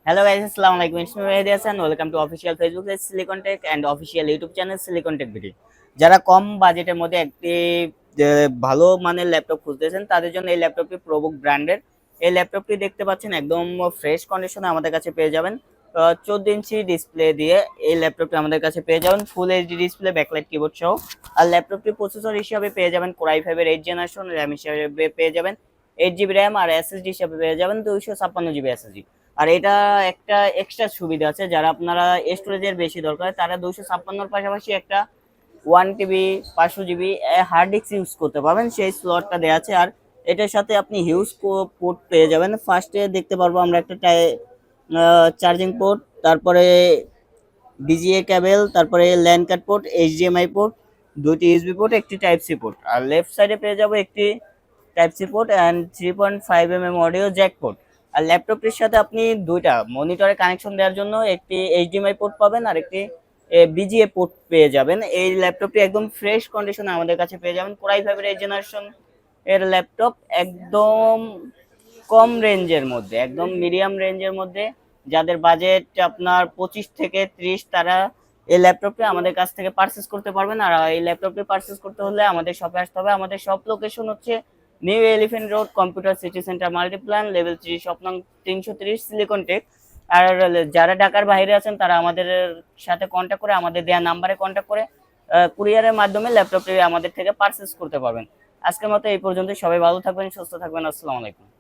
Hello guys, আসসালামু আলাইকুম। It's me Mehedi Hasan. Welcome to official Facebook page Silicon Tech and official YouTube channel Silicon Tech ভিডি। যারা কম বাজেটের মধ্যে একটি যে ভালো মানের ল্যাপটপ খুঁজতেছেন তাদের জন্য এই ল্যাপটপটি প্রোবুক ব্র্যান্ডের। এই ল্যাপটপটি দেখতে পাচ্ছেন একদম ফ্রেশ কন্ডিশনে আমাদের কাছে পেয়ে যাবেন। 14 ইঞ্চি ডিসপ্লে দিয়ে এই ল্যাপটপটি আমাদের কাছে পেয়ে যাবেন, full HD display, backlight keyboard সহ। আর ল্যাপটপটি প্রসেসর হিসাবে পেয়ে যাবেন কোরাই 5 এর 8 জেনারেশন, র্যাম হিসাবে পেয়ে যাবেন 8 জিবি র্যাম, আর এসএসডি হিসাবে পেয়ে যাবেন 256 জিবি এসএসডি। আর এটা একটা এক্সট্রা সুবিধা আছে, যারা আপনারা স্টোরেজের বেশি দরকার তারা 256 পাশাপাশি একটা 1 TB 500 GB hard disk use করতে পারবেন, সেই স্লটটা দেওয়া আছে। আর এটার সাথে আপনি হিউজ পোর্ট পেয়ে যাবেন। ফার্স্টে দেখতে পারবো আমরা একটা চার্জিং পোর্ট, তারপরে বিজিএ কেবল, তারপরে LAN cat port, HDMI port, দুটি ইউএসবি পোর্ট, একটি টাইপ সি পোর্ট। আর লেফট সাইডে পেয়ে যাবো একটি type C port and 3.5 audio jack port. আর ল্যাপটপটির সাথে আপনি দুইটা মনিটরে কানেকশন দেওয়ার জন্য একটি এইচডিএমআই পোর্ট পাবেন আর একটি বিজিএ পোর্ট পেয়ে যাবেন। এই ল্যাপটপটি একদম ফ্রেশ কন্ডিশনে আমাদের কাছে পেয়ে যাবেন। কোরাই 5 এর জেনারেশন এর ল্যাপটপ, একদম কম রেঞ্জের মধ্যে, একদম মিডিয়াম রেঞ্জের মধ্যে, যাদের বাজেট আপনার 25 থেকে 30, তারা এই ল্যাপটপটি আমাদের কাছ থেকে পারচেস করতে পারবেন। আর এই ল্যাপটপটি পারচেস করতে হলে আমাদের শপে আসতে হবে। আমাদের শপ লোকেশন হচ্ছে new elephant road, computer city centre, Multiplan, level 3, shop নং 330, সিলিকন টেক। আর যারা ঢাকার বাইরে আছেন তারা আমাদের সাথে কন্ট্যাক্ট করে, আমাদের দেওয়া নাম্বারে কন্ট্যাক্ট করে কুরিয়ারের মাধ্যমে ল্যাপটপটি আমাদের থেকে পারচেস করতে পারবেন। আজকের মতো এই পর্যন্ত। সবাই ভালো থাকবেন, সুস্থ থাকবেন। আসসালামু আলাইকুম।